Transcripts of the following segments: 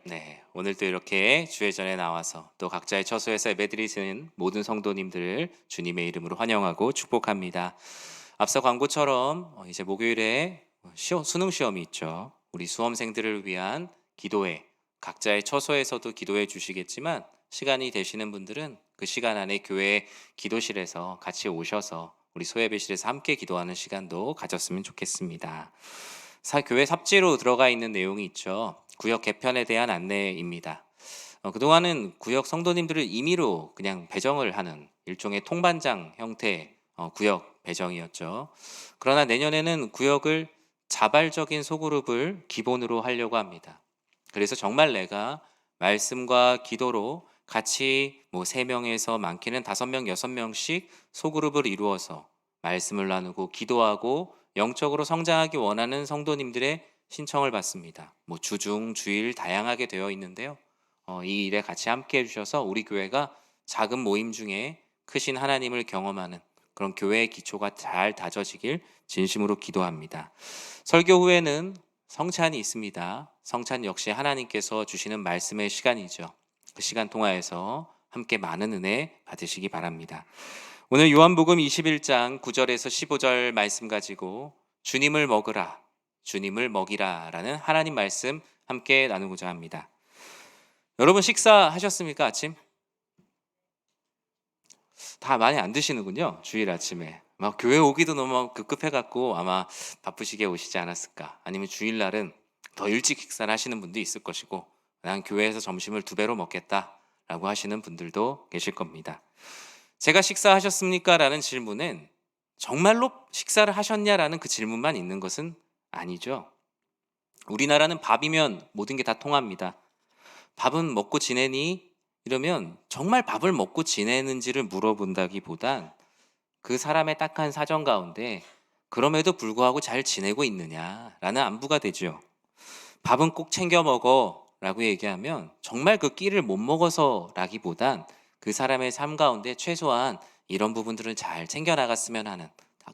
네, 오늘도 이렇게 주의 전에 나와서 또 각자의 처소에서 예배드리시는 모든 성도님들을 주님의 이름으로 환영하고 축복합니다. 앞서 광고처럼 이제 목요일에 수능 시험이 있죠. 우리 수험생들을 위한 기도회, 각자의 처소에서도 기도해 주시겠지만 시간이 되시는 분들은 그 시간 안에 교회 기도실에서 같이 오셔서 우리 소예배실에서 함께 기도하는 시간도 가졌으면 좋겠습니다. 교회 삽지로 들어가 있는 내용이 있죠. 구역 개편에 대한 안내입니다. 그동안은 구역 성도님들을 임의로 그냥 배정을 하는 일종의 통반장 형태의 구역 배정이었죠. 그러나 내년에는 구역을 자발적인 소그룹을 기본으로 하려고 합니다. 그래서 정말 내가 말씀과 기도로 같이 뭐 3명에서 많게는 5명, 6명씩 소그룹을 이루어서 말씀을 나누고 기도하고 영적으로 성장하기 원하는 성도님들의 신청을 받습니다. 뭐 주중, 주일 다양하게 되어 있는데요. 이 일에 같이 함께 해주셔서 우리 교회가 작은 모임 중에 크신 하나님을 경험하는 그런 교회의 기초가 잘 다져지길 진심으로 기도합니다. 설교 후에는 성찬이 있습니다. 성찬 역시 하나님께서 주시는 말씀의 시간이죠. 그 시간 통하여서 함께 많은 은혜 받으시기 바랍니다. 오늘 요한복음 21장 9절에서 15절 말씀 가지고 주님을 먹으라, 주님을 먹이라 라는 하나님 말씀 함께 나누고자 합니다. 여러분 식사하셨습니까? 아침? 다 많이 안 드시는군요. 주일 아침에. 막 교회 오기도 너무 급급해갖고 아마 바쁘시게 오시지 않았을까. 아니면 주일날은 더 일찍 식사를 하시는 분도 있을 것이고 난 교회에서 점심을 2배로 먹겠다라고 하시는 분들도 계실 겁니다. 제가 식사하셨습니까? 라는 질문은 정말로 식사를 하셨냐라는 그 질문만 있는 것은 아니죠. 우리나라는 밥이면 모든 게 다 통합니다. 밥은 먹고 지내니? 이러면 정말 밥을 먹고 지내는지를 물어본다기보단 그 사람의 딱한 사정 가운데 그럼에도 불구하고 잘 지내고 있느냐라는 안부가 되죠. 밥은 꼭 챙겨 먹어 라고 얘기하면 정말 그 끼를 못 먹어서 라기보단 그 사람의 삶 가운데 최소한 이런 부분들은 잘 챙겨 나갔으면 하는,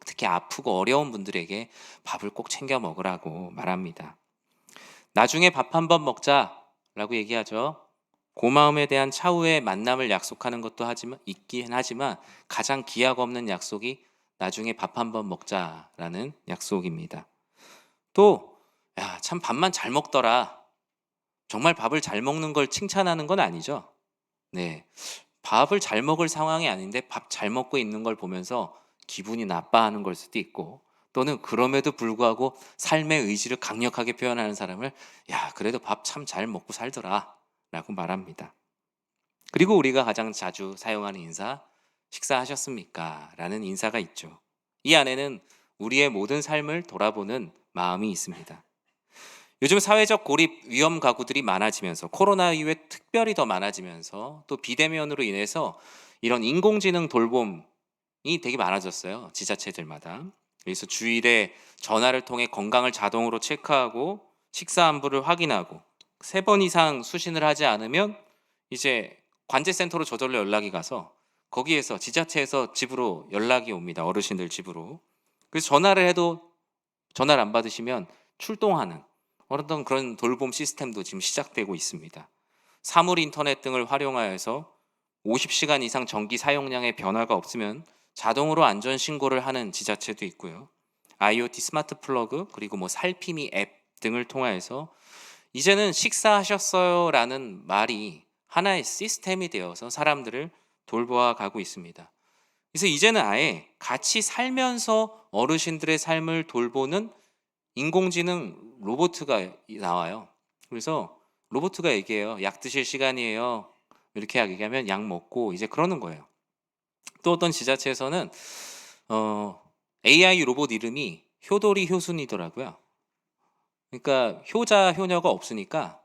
특히 아프고 어려운 분들에게 밥을 꼭 챙겨 먹으라고 말합니다. 나중에 밥 한번 먹자라고 얘기하죠. 고마움에 대한 차후의 만남을 약속하는 것도 있긴 하지만 가장 기약 없는 약속이 나중에 밥 한번 먹자라는 약속입니다. 또, 야, 참 밥만 잘 먹더라. 정말 밥을 잘 먹는 걸 칭찬하는 건 아니죠. 네. 밥을 잘 먹을 상황이 아닌데 밥 잘 먹고 있는 걸 보면서 기분이 나빠하는 걸 수도 있고, 또는 그럼에도 불구하고 삶의 의지를 강력하게 표현하는 사람을 야, 그래도 밥 참 잘 먹고 살더라 라고 말합니다. 그리고 우리가 가장 자주 사용하는 인사, 식사하셨습니까? 라는 인사가 있죠. 이 안에는 우리의 모든 삶을 돌아보는 마음이 있습니다. 요즘 사회적 고립 위험 가구들이 많아지면서 코로나 이후에 특별히 더 많아지면서 또 비대면으로 인해서 이런 인공지능 돌봄이 되게 많아졌어요. 지자체들마다. 그래서 주일에 전화를 통해 건강을 자동으로 체크하고 식사 안부를 확인하고 3번 이상 수신을 하지 않으면 이제 관제센터로 저절로 연락이 가서 거기에서 지자체에서 집으로 연락이 옵니다. 어르신들 집으로. 그래서 전화를 해도 전화를 안 받으시면 출동하는 어떤 그런 돌봄 시스템도 지금 시작되고 있습니다. 사물 인터넷 등을 활용하여서 50시간 이상 전기 사용량의 변화가 없으면 자동으로 안전 신고를 하는 지자체도 있고요. IoT 스마트 플러그 그리고 뭐 살피미 앱 등을 통하여서 이제는 식사하셨어요라는 말이 하나의 시스템이 되어서 사람들을 돌보아 가고 있습니다. 그래서 이제는 아예 같이 살면서 어르신들의 삶을 돌보는 인공지능 로보트가 나와요. 그래서 로보트가 얘기해요. 약 드실 시간이에요. 이렇게 얘기하면 약 먹고 이제 그러는 거예요. 또 어떤 지자체에서는 AI 로봇 이름이 효돌이 효순이더라고요. 그러니까 효자 효녀가 없으니까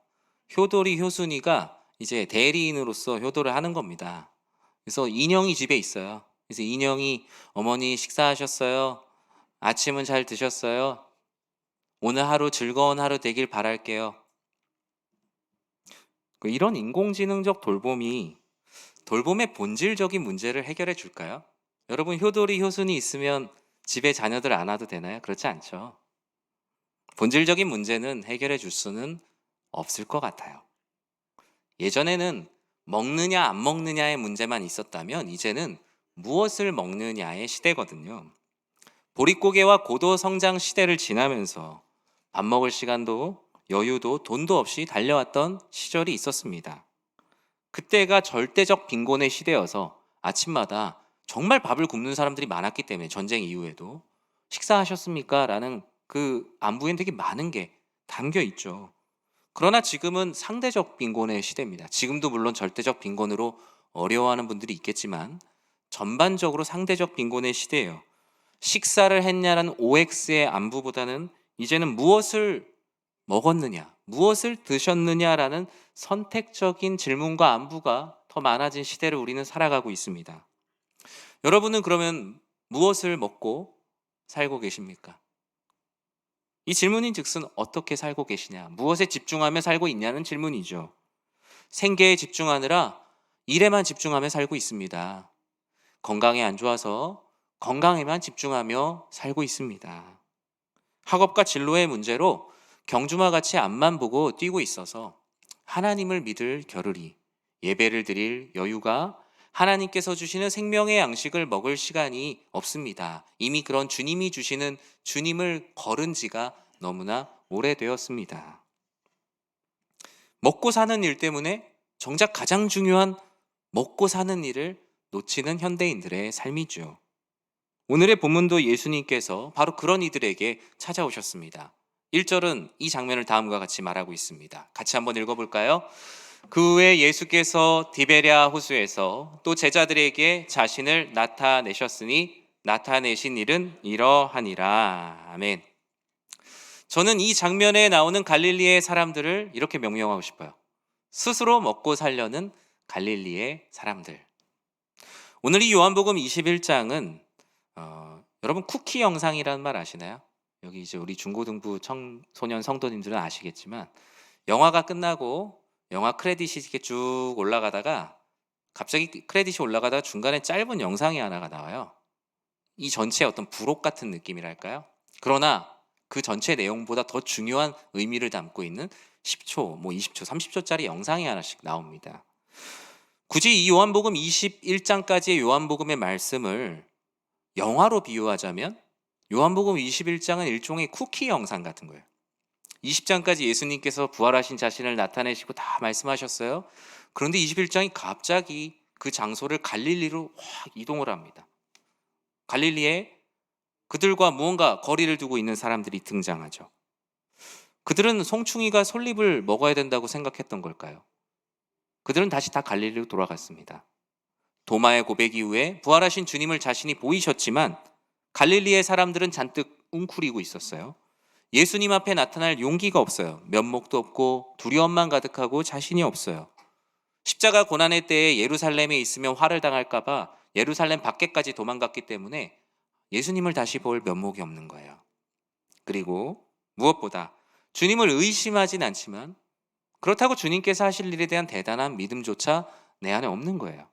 효돌이 효순이가 이제 대리인으로서 효도를 하는 겁니다. 그래서 인형이 집에 있어요. 그래서 인형이 어머니 식사하셨어요? 아침은 잘 드셨어요? 오늘 하루 즐거운 하루 되길 바랄게요. 이런 인공지능적 돌봄이 돌봄의 본질적인 문제를 해결해 줄까요? 여러분 효돌이 효순이 있으면 집에 자녀들 안 와도 되나요? 그렇지 않죠. 본질적인 문제는 해결해 줄 수는 없을 것 같아요. 예전에는 먹느냐 안 먹느냐의 문제만 있었다면 이제는 무엇을 먹느냐의 시대거든요. 보릿고개와 고도 성장 시대를 지나면서 밥 먹을 시간도 여유도 돈도 없이 달려왔던 시절이 있었습니다. 그때가 절대적 빈곤의 시대여서 아침마다 정말 밥을 굶는 사람들이 많았기 때문에 전쟁 이후에도 식사하셨습니까? 라는 그 안부엔 되게 많은 게 담겨 있죠. 그러나 지금은 상대적 빈곤의 시대입니다. 지금도 물론 절대적 빈곤으로 어려워하는 분들이 있겠지만 전반적으로 상대적 빈곤의 시대예요. 식사를 했냐라는 OX의 안부보다는 이제는 무엇을 먹었느냐, 무엇을 드셨느냐라는 선택적인 질문과 안부가 더 많아진 시대를 우리는 살아가고 있습니다. 여러분은 그러면 무엇을 먹고 살고 계십니까? 이 질문인 즉슨 어떻게 살고 계시냐, 무엇에 집중하며 살고 있냐는 질문이죠. 생계에 집중하느라 일에만 집중하며 살고 있습니다. 건강에 안 좋아서 건강에만 집중하며 살고 있습니다. 학업과 진로의 문제로 경주마 같이 앞만 보고 뛰고 있어서 하나님을 믿을 겨를이, 예배를 드릴 여유가, 하나님께서 주시는 생명의 양식을 먹을 시간이 없습니다. 이미 그런 주님이 주시는 주님을 거른 지가 너무나 오래되었습니다. 먹고 사는 일 때문에 정작 가장 중요한 먹고 사는 일을 놓치는 현대인들의 삶이죠. 오늘의 본문도 예수님께서 바로 그런 이들에게 찾아오셨습니다. 1절은 이 장면을 다음과 같이 말하고 있습니다. 같이 한번 읽어볼까요? 그 후에 예수께서 디베랴 호수에서 또 제자들에게 자신을 나타내셨으니 나타내신 일은 이러하니라. 아멘. 저는 이 장면에 나오는 갈릴리의 사람들을 이렇게 명명하고 싶어요. 스스로 먹고 살려는 갈릴리의 사람들. 오늘 이 요한복음 21장은 여러분 쿠키 영상이라는 말 아시나요? 여기 이제 우리 중고등부 청소년 성도님들은 아시겠지만 영화가 끝나고 영화 크레딧이 이렇게 쭉 올라가다가 갑자기 크레딧이 올라가다가 중간에 짧은 영상이 하나가 나와요. 이 전체의 어떤 부록 같은 느낌이랄까요? 그러나 그 전체 내용보다 더 중요한 의미를 담고 있는 10초, 뭐 20초, 30초짜리 영상이 하나씩 나옵니다. 굳이 이 요한복음 21장까지의 요한복음의 말씀을 영화로 비유하자면 요한복음 21장은 일종의 쿠키 영상 같은 거예요. 20장까지 예수님께서 부활하신 자신을 나타내시고 다 말씀하셨어요. 그런데 21장이 갑자기 그 장소를 갈릴리로 확 이동을 합니다. 갈릴리에 그들과 무언가 거리를 두고 있는 사람들이 등장하죠. 그들은 송충이가 솔잎을 먹어야 된다고 생각했던 걸까요? 그들은 다시 다 갈릴리로 돌아갔습니다. 도마의 고백 이후에 부활하신 주님을 자신이 보이셨지만 갈릴리의 사람들은 잔뜩 웅크리고 있었어요. 예수님 앞에 나타날 용기가 없어요. 면목도 없고 두려움만 가득하고 자신이 없어요. 십자가 고난의 때에 예루살렘에 있으면 화를 당할까 봐 예루살렘 밖에까지 도망갔기 때문에 예수님을 다시 볼 면목이 없는 거예요. 그리고 무엇보다 주님을 의심하진 않지만 그렇다고 주님께서 하실 일에 대한 대단한 믿음조차 내 안에 없는 거예요.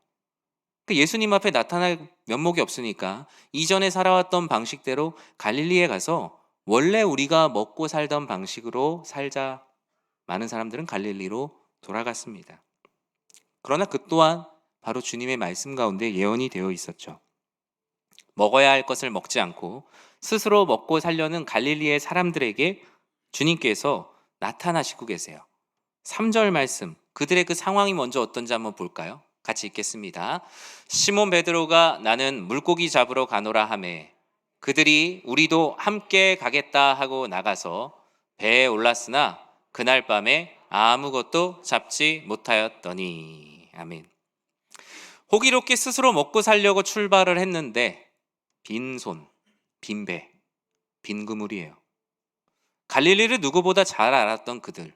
예수님 앞에 나타날 면목이 없으니까 이전에 살아왔던 방식대로 갈릴리에 가서 원래 우리가 먹고 살던 방식으로 살자. 많은 사람들은 갈릴리로 돌아갔습니다. 그러나 그 또한 바로 주님의 말씀 가운데 예언이 되어 있었죠. 먹어야 할 것을 먹지 않고 스스로 먹고 살려는 갈릴리의 사람들에게 주님께서 나타나시고 계세요. 3절 말씀, 그들의 그 상황이 먼저 어떤지 한번 볼까요? 같이 읽겠습니다. 시몬 베드로가 나는 물고기 잡으러 가노라 하매 그들이 우리도 함께 가겠다 하고 나가서 배에 올랐으나 그날 밤에 아무것도 잡지 못하였더니. 아멘. 호기롭게 스스로 먹고 살려고 출발을 했는데 빈손, 빈배, 빈 그물이에요. 갈릴리를 누구보다 잘 알았던 그들,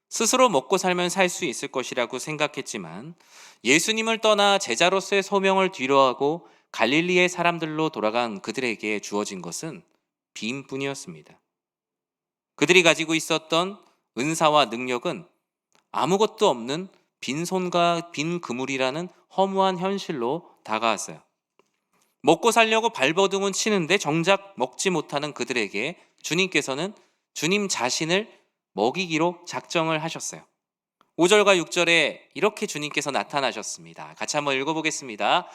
스스로 먹고 살면 살 수 있을 것이라고 생각했지만 예수님을 떠나 제자로서의 소명을 뒤로하고 갈릴리의 사람들로 돌아간 그들에게 주어진 것은 빈뿐이었습니다. 그들이 가지고 있었던 은사와 능력은 아무것도 없는 빈손과 빈 그물이라는 허무한 현실로 다가왔어요. 먹고 살려고 발버둥은 치는데 정작 먹지 못하는 그들에게 주님께서는 주님 자신을 먹이기로 작정을 하셨어요. 5절과 6절에 이렇게 주님께서 나타나셨습니다. 같이 한번 읽어보겠습니다.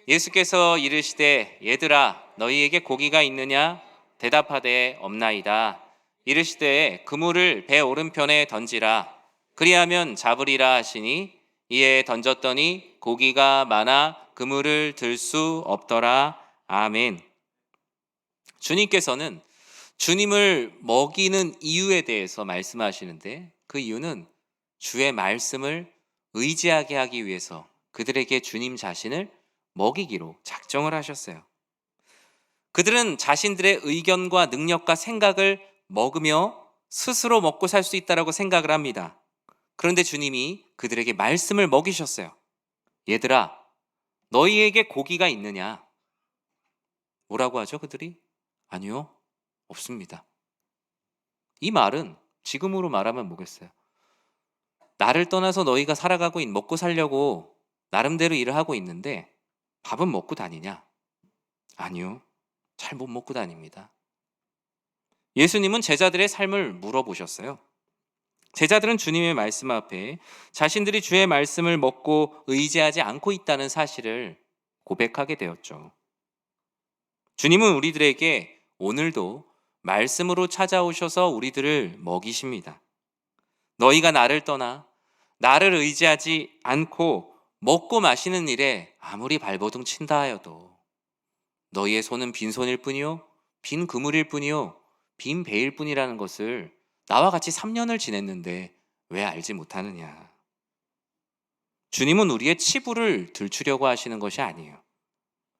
예수께서 이르시되 얘들아 너희에게 고기가 있느냐? 대답하되 없나이다. 이르시되 그물을 배 오른편에 던지라. 그리하면 잡으리라 하시니 이에 던졌더니 고기가 많아 그물을 들 수 없더라. 아멘. 주님께서는 주님을 먹이는 이유에 대해서 말씀하시는데 그 이유는 주의 말씀을 의지하게 하기 위해서 그들에게 주님 자신을 먹이기로 작정을 하셨어요. 그들은 자신들의 의견과 능력과 생각을 먹으며 스스로 먹고 살 수 있다고 생각을 합니다. 그런데 주님이 그들에게 말씀을 먹이셨어요. 얘들아, 너희에게 고기가 있느냐? 뭐라고 하죠, 그들이? 아니요, 없습니다. 이 말은 지금으로 말하면 뭐겠어요? 나를 떠나서 너희가 살아가고 먹고 살려고 나름대로 일을 하고 있는데 밥은 먹고 다니냐? 아니요, 잘 못 먹고 다닙니다. 예수님은 제자들의 삶을 물어보셨어요. 제자들은 주님의 말씀 앞에 자신들이 주의 말씀을 먹고 의지하지 않고 있다는 사실을 고백하게 되었죠. 주님은 우리들에게 오늘도 말씀으로 찾아오셔서 우리들을 먹이십니다. 너희가 나를 떠나 나를 의지하지 않고 먹고 마시는 일에 아무리 발버둥 친다 하여도 너희의 손은 빈손일 뿐이요 빈 그물일 뿐이요 빈 배일 뿐이라는 것을 나와 같이 3년을 지냈는데 왜 알지 못하느냐. 주님은 우리의 치부를 들추려고 하시는 것이 아니에요.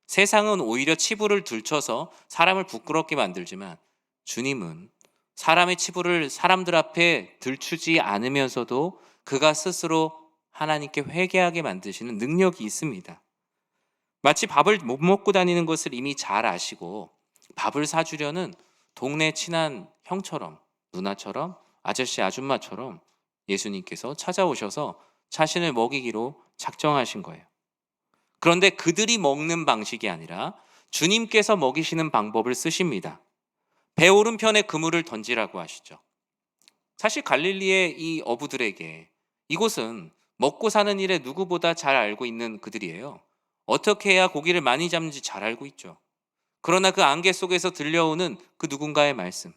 세상은 오히려 치부를 들춰서 사람을 부끄럽게 만들지만 주님은 사람의 치부를 사람들 앞에 들추지 않으면서도 그가 스스로 하나님께 회개하게 만드시는 능력이 있습니다. 마치 밥을 못 먹고 다니는 것을 이미 잘 아시고 밥을 사주려는 동네 친한 형처럼 누나처럼 아저씨 아줌마처럼 예수님께서 찾아오셔서 자신을 먹이기로 작정하신 거예요. 그런데 그들이 먹는 방식이 아니라 주님께서 먹이시는 방법을 쓰십니다. 배 오른편에 그물을 던지라고 하시죠. 사실 갈릴리의 이 어부들에게 이곳은 먹고 사는 일에 누구보다 잘 알고 있는 그들이에요. 어떻게 해야 고기를 많이 잡는지 잘 알고 있죠. 그러나 그 안개 속에서 들려오는 그 누군가의 말씀,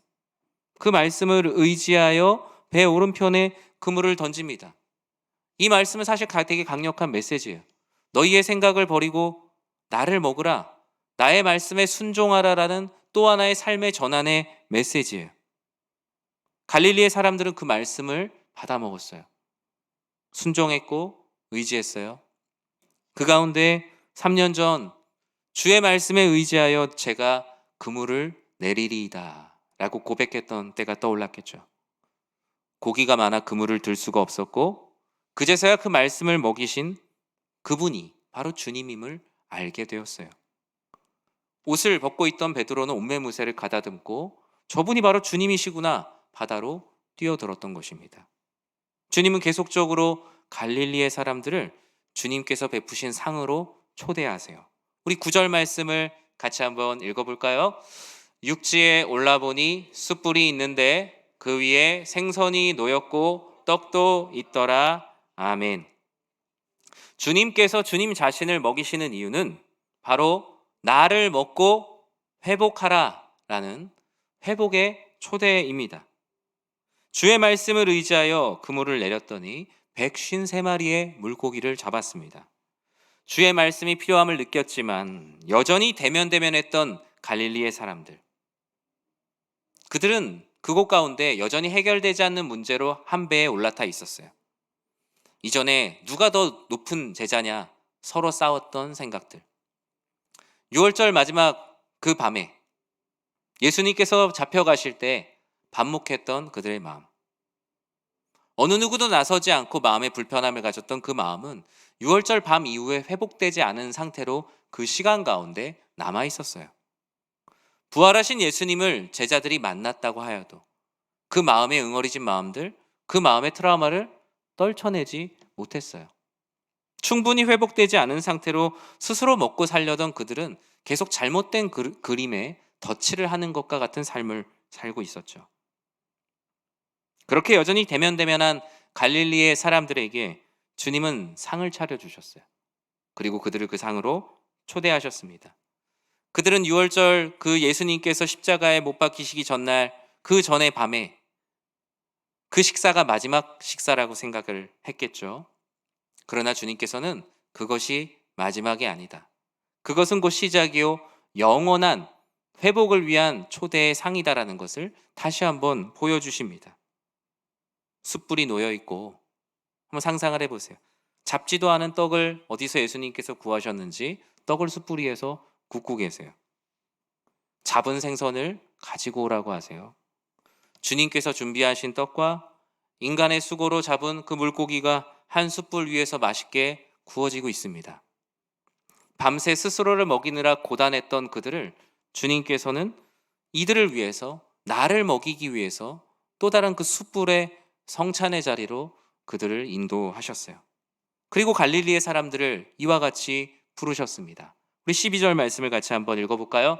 그 말씀을 의지하여 배 오른편에 그물을 던집니다. 이 말씀은 사실 되게 강력한 메시지예요. 너희의 생각을 버리고 나를 먹으라, 나의 말씀에 순종하라라는 또 하나의 삶의 전환의 메시지예요. 갈릴리의 사람들은 그 말씀을 받아 먹었어요. 순종했고 의지했어요. 그 가운데 3년 전 주의 말씀에 의지하여 제가 그물을 내리리이다 라고 고백했던 때가 떠올랐겠죠. 고기가 많아 그물을 들 수가 없었고 그제서야 그 말씀을 먹이신 그분이 바로 주님임을 알게 되었어요. 옷을 벗고 있던 베드로는 옷매무새를 가다듬고 저분이 바로 주님이시구나 바다로 뛰어들었던 것입니다. 주님은 계속적으로 갈릴리의 사람들을 주님께서 베푸신 상으로 초대하세요. 우리 9절 말씀을 같이 한번 읽어볼까요? 육지에 올라보니 숯불이 있는데 그 위에 생선이 놓였고 떡도 있더라. 아멘. 주님께서 주님 자신을 먹이시는 이유는 바로 나를 먹고 회복하라 라는 회복의 초대입니다. 주의 말씀을 의지하여 그물을 내렸더니 153마리의 물고기를 잡았습니다. 주의 말씀이 필요함을 느꼈지만 여전히 대면대면했던 갈릴리의 사람들. 그들은 그곳 가운데 여전히 해결되지 않는 문제로 한 배에 올라타 있었어요. 이전에 누가 더 높은 제자냐 서로 싸웠던 생각들. 6월절 마지막 그 밤에 예수님께서 잡혀가실 때 반목했던 그들의 마음. 어느 누구도 나서지 않고 마음의 불편함을 가졌던 그 마음은 6월절 밤 이후에 회복되지 않은 상태로 그 시간 가운데 남아 있었어요. 부활하신 예수님을 제자들이 만났다고 하여도 그 마음에 응어리진 마음들, 그 마음의 트라우마를 떨쳐내지 못했어요. 충분히 회복되지 않은 상태로 스스로 먹고 살려던 그들은 계속 잘못된 그림에 덧칠을 하는 것과 같은 삶을 살고 있었죠. 그렇게 여전히 대면대면한 갈릴리의 사람들에게 주님은 상을 차려주셨어요. 그리고 그들을 그 상으로 초대하셨습니다. 그들은 유월절 그 예수님께서 십자가에 못 박히시기 전날 그 전의 밤에 그 식사가 마지막 식사라고 생각을 했겠죠. 그러나 주님께서는 그것이 마지막이 아니다. 그것은 곧 시작이요 영원한 회복을 위한 초대의 상이다라는 것을 다시 한번 보여주십니다. 숯불이 놓여 있고 한번 상상을 해보세요. 잡지도 않은 떡을 어디서 예수님께서 구하셨는지 떡을 숯불 위에서 굽고 계세요. 잡은 생선을 가지고 오라고 하세요. 주님께서 준비하신 떡과 인간의 수고로 잡은 그 물고기가 한 숯불 위에서 맛있게 구워지고 있습니다. 밤새 스스로를 먹이느라 고단했던 그들을 주님께서는 이들을 위해서, 나를 먹이기 위해서 또 다른 그 숯불의 성찬의 자리로 그들을 인도하셨어요. 그리고 갈릴리의 사람들을 이와 같이 부르셨습니다. 우리 12절 말씀을 같이 한번 읽어볼까요?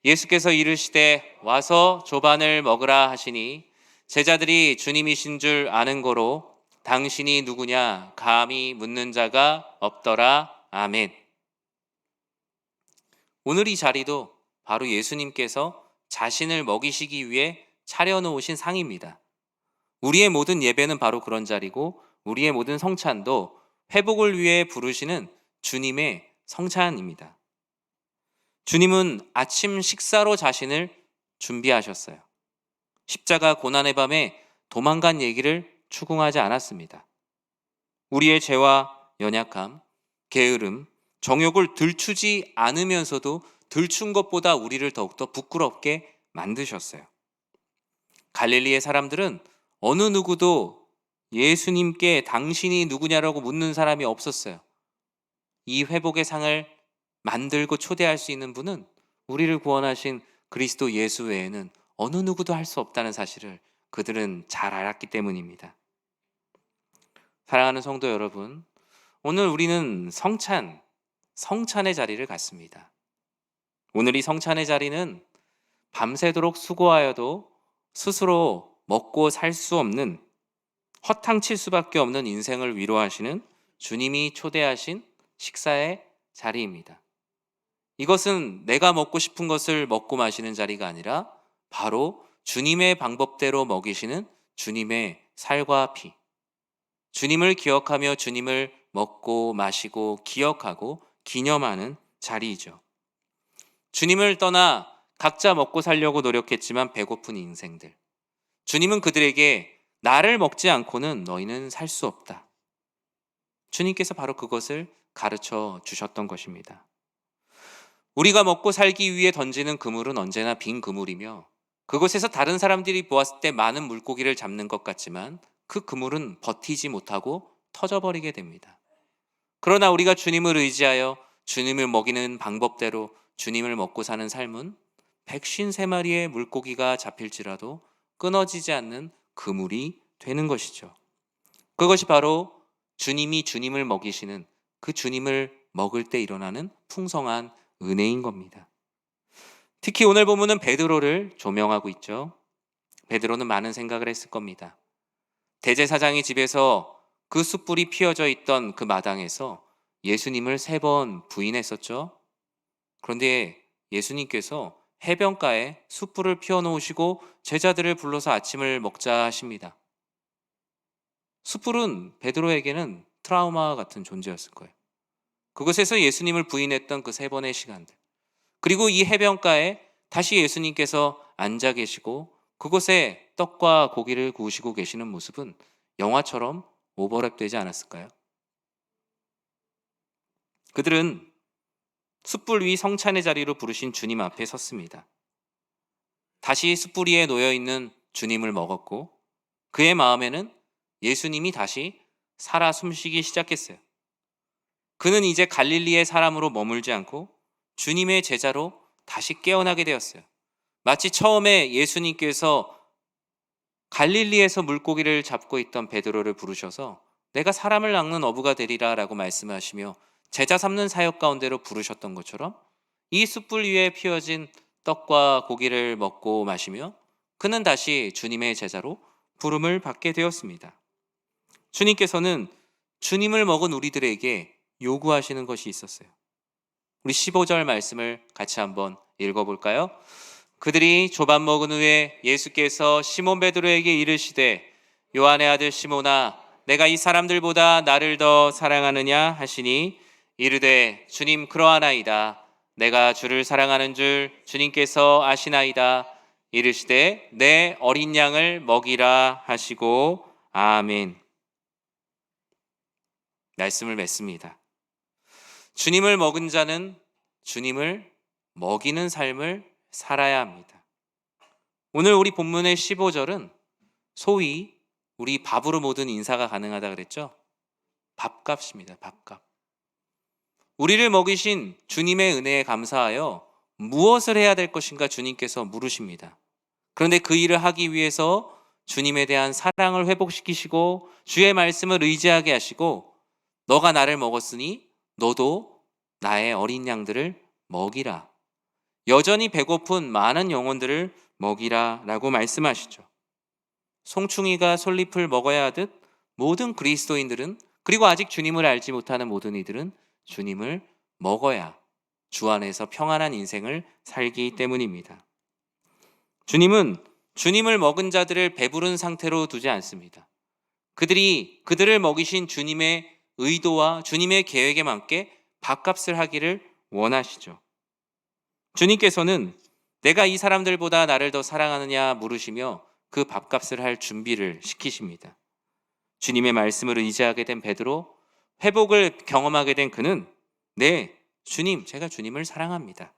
예수께서 이르시되 와서 조반을 먹으라 하시니 제자들이 주님이신 줄 아는 거로 당신이 누구냐 감히 묻는 자가 없더라. 아멘. 오늘 이 자리도 바로 예수님께서 자신을 먹이시기 위해 차려놓으신 상입니다. 우리의 모든 예배는 바로 그런 자리고 우리의 모든 성찬도 회복을 위해 부르시는 주님의 성찬입니다. 주님은 아침 식사로 자신을 준비하셨어요. 십자가 고난의 밤에 도망간 얘기를 추궁하지 않았습니다. 우리의 죄와 연약함, 게으름, 정욕을 들추지 않으면서도 들춘 것보다 우리를 더욱더 부끄럽게 만드셨어요. 갈릴리의 사람들은 어느 누구도 예수님께 당신이 누구냐라고 묻는 사람이 없었어요. 이 회복의 상을 만들고 초대할 수 있는 분은 우리를 구원하신 그리스도 예수 외에는 어느 누구도 할 수 없다는 사실을 그들은 잘 알았기 때문입니다. 사랑하는 성도 여러분, 오늘 우리는 성찬의 자리를 갖습니다. 오늘 이 성찬의 자리는 밤새도록 수고하여도 스스로 먹고 살 수 없는 허탕칠 수밖에 없는 인생을 위로하시는 주님이 초대하신 식사의 자리입니다. 이것은 내가 먹고 싶은 것을 먹고 마시는 자리가 아니라 바로 주님의 방법대로 먹이시는 주님의 살과 피, 주님을 기억하며 주님을 먹고 마시고 기억하고 기념하는 자리이죠. 주님을 떠나 각자 먹고 살려고 노력했지만 배고픈 인생들, 주님은 그들에게 나를 먹지 않고는 너희는 살 수 없다. 주님께서 바로 그것을 가르쳐 주셨던 것입니다. 우리가 먹고 살기 위해 던지는 그물은 언제나 빈 그물이며 그곳에서 다른 사람들이 보았을 때 많은 물고기를 잡는 것 같지만 그 그물은 버티지 못하고 터져버리게 됩니다. 그러나 우리가 주님을 의지하여 주님을 먹이는 방법대로 주님을 먹고 사는 삶은 153마리의 물고기가 잡힐지라도 끊어지지 않는 그물이 되는 것이죠. 그것이 바로 주님이 주님을 먹이시는 그 주님을 먹을 때 일어나는 풍성한 은혜인 겁니다. 특히 오늘 본문은 베드로를 조명하고 있죠. 베드로는 많은 생각을 했을 겁니다. 대제사장의 집에서 그 숯불이 피어져 있던 그 마당에서 예수님을 3번 부인했었죠. 그런데 예수님께서 해변가에 숯불을 피워놓으시고 제자들을 불러서 아침을 먹자 하십니다. 숯불은 베드로에게는 트라우마 같은 존재였을 거예요. 그곳에서 예수님을 부인했던 그 3번의 시간들, 그리고 이 해변가에 다시 예수님께서 앉아 계시고 그곳에 떡과 고기를 구우시고 계시는 모습은 영화처럼 오버랩되지 않았을까요? 그들은 숯불 위 성찬의 자리로 부르신 주님 앞에 섰습니다. 다시 숯불 위에 놓여있는 주님을 먹었고 그의 마음에는 예수님이 다시 살아 숨쉬기 시작했어요. 그는 이제 갈릴리의 사람으로 머물지 않고 주님의 제자로 다시 깨어나게 되었어요. 마치 처음에 예수님께서 갈릴리에서 물고기를 잡고 있던 베드로를 부르셔서 내가 사람을 낚는 어부가 되리라 라고 말씀하시며 제자 삼는 사역 가운데로 부르셨던 것처럼 이 숯불 위에 피어진 떡과 고기를 먹고 마시며 그는 다시 주님의 제자로 부름을 받게 되었습니다. 주님께서는 주님을 먹은 우리들에게 요구하시는 것이 있었어요. 우리 15절 말씀을 같이 한번 읽어볼까요? 그들이 조반 먹은 후에 예수께서 시몬 베드로에게 이르시되 요한의 아들 시몬아 내가 이 사람들보다 나를 더 사랑하느냐 하시니 이르되 주님 그러하나이다. 내가 주를 사랑하는 줄 주님께서 아시나이다. 이르시되 내 어린 양을 먹이라 하시고 아멘. 말씀을 맺습니다. 주님을 먹은 자는 주님을 먹이는 삶을 살아야 합니다. 오늘 우리 본문의 15절은 소위 우리 밥으로 모든 인사가 가능하다 그랬죠? 밥값입니다. 밥값. 우리를 먹이신 주님의 은혜에 감사하여 무엇을 해야 될 것인가 주님께서 물으십니다. 그런데 그 일을 하기 위해서 주님에 대한 사랑을 회복시키시고 주의 말씀을 의지하게 하시고 너가 나를 먹었으니 너도 나의 어린 양들을 먹이라. 여전히 배고픈 많은 영혼들을 먹이라 라고 말씀하시죠. 송충이가 솔잎을 먹어야 하듯 모든 그리스도인들은 그리고 아직 주님을 알지 못하는 모든 이들은 주님을 먹어야 주 안에서 평안한 인생을 살기 때문입니다. 주님은 주님을 먹은 자들을 배부른 상태로 두지 않습니다. 그들을 먹이신 주님의 의도와 주님의 계획에 맞게 밥값을 하기를 원하시죠. 주님께서는 내가 이 사람들보다 나를 더 사랑하느냐 물으시며 그 밥값을 할 준비를 시키십니다. 주님의 말씀을 의지하게 된 베드로, 회복을 경험하게 된 그는 네, 주님, 제가 주님을 사랑합니다.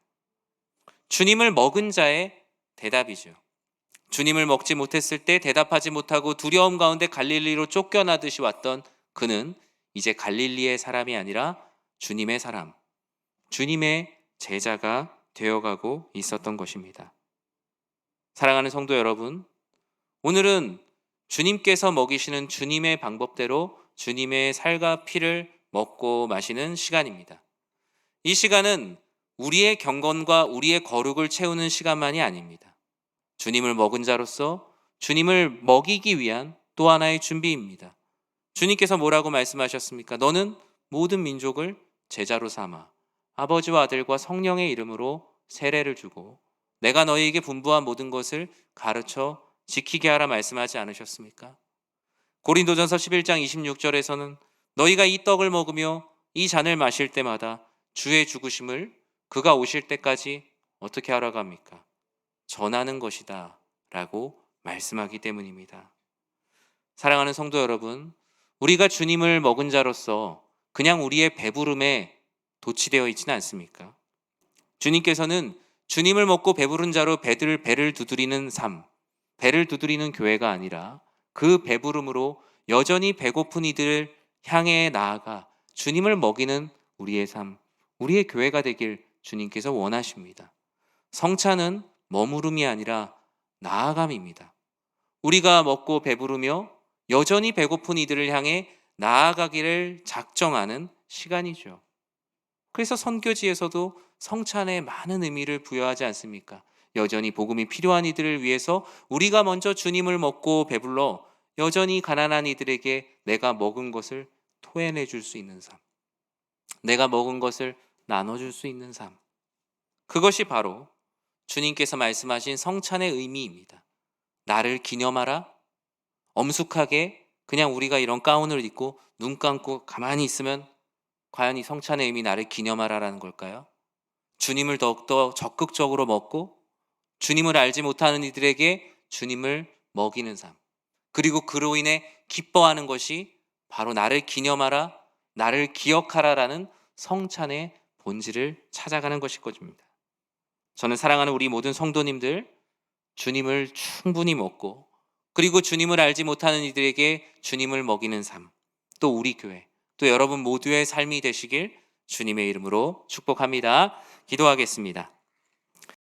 주님을 먹은 자의 대답이죠. 주님을 먹지 못했을 때 대답하지 못하고 두려움 가운데 갈릴리로 쫓겨나듯이 왔던 그는 이제 갈릴리의 사람이 아니라 주님의 사람, 주님의 제자가 되어가고 있었던 것입니다. 사랑하는 성도 여러분, 오늘은 주님께서 먹이시는 주님의 방법대로 주님의 살과 피를 먹고 마시는 시간입니다. 이 시간은 우리의 경건과 우리의 거룩을 채우는 시간만이 아닙니다. 주님을 먹은 자로서 주님을 먹이기 위한 또 하나의 준비입니다. 주님께서 뭐라고 말씀하셨습니까? 너는 모든 민족을 제자로 삼아 아버지와 아들과 성령의 이름으로 세례를 주고 내가 너희에게 분부한 모든 것을 가르쳐 지키게 하라 말씀하지 않으셨습니까? 고린도전서 11장 26절에서는 너희가 이 떡을 먹으며 이 잔을 마실 때마다 주의 죽으심을 그가 오실 때까지 어떻게 하라고 합니까? 전하는 것이다 라고 말씀하기 때문입니다. 사랑하는 성도 여러분, 우리가 주님을 먹은 자로서 그냥 우리의 배부름에 도취되어 있지는 않습니까? 주님께서는 주님을 먹고 배부른 자로 배를 두드리는 삶, 배를 두드리는 교회가 아니라 그 배부름으로 여전히 배고픈 이들을 향해 나아가 주님을 먹이는 우리의 삶, 우리의 교회가 되길 주님께서 원하십니다. 성찬은 머무름이 아니라 나아감입니다. 우리가 먹고 배부르며 여전히 배고픈 이들을 향해 나아가기를 작정하는 시간이죠. 그래서 선교지에서도 성찬에 많은 의미를 부여하지 않습니까? 여전히 복음이 필요한 이들을 위해서 우리가 먼저 주님을 먹고 배불러 여전히 가난한 이들에게 내가 먹은 것을 토해내 줄 수 있는 삶, 내가 먹은 것을 나눠줄 수 있는 삶, 그것이 바로 주님께서 말씀하신 성찬의 의미입니다. 나를 기념하라. 엄숙하게 그냥 우리가 이런 가운을 입고 눈 감고 가만히 있으면 과연 이 성찬의 의미 나를 기념하라라는 걸까요? 주님을 더욱더 적극적으로 먹고 주님을 알지 못하는 이들에게 주님을 먹이는 삶, 그리고 그로 인해 기뻐하는 것이 바로 나를 기념하라, 나를 기억하라라는 성찬의 본질을 찾아가는 것일 것입니다. 저는 사랑하는 우리 모든 성도님들, 주님을 충분히 먹고 그리고 주님을 알지 못하는 이들에게 주님을 먹이는 삶, 또 우리 교회, 또 여러분 모두의 삶이 되시길 주님의 이름으로 축복합니다. 기도하겠습니다.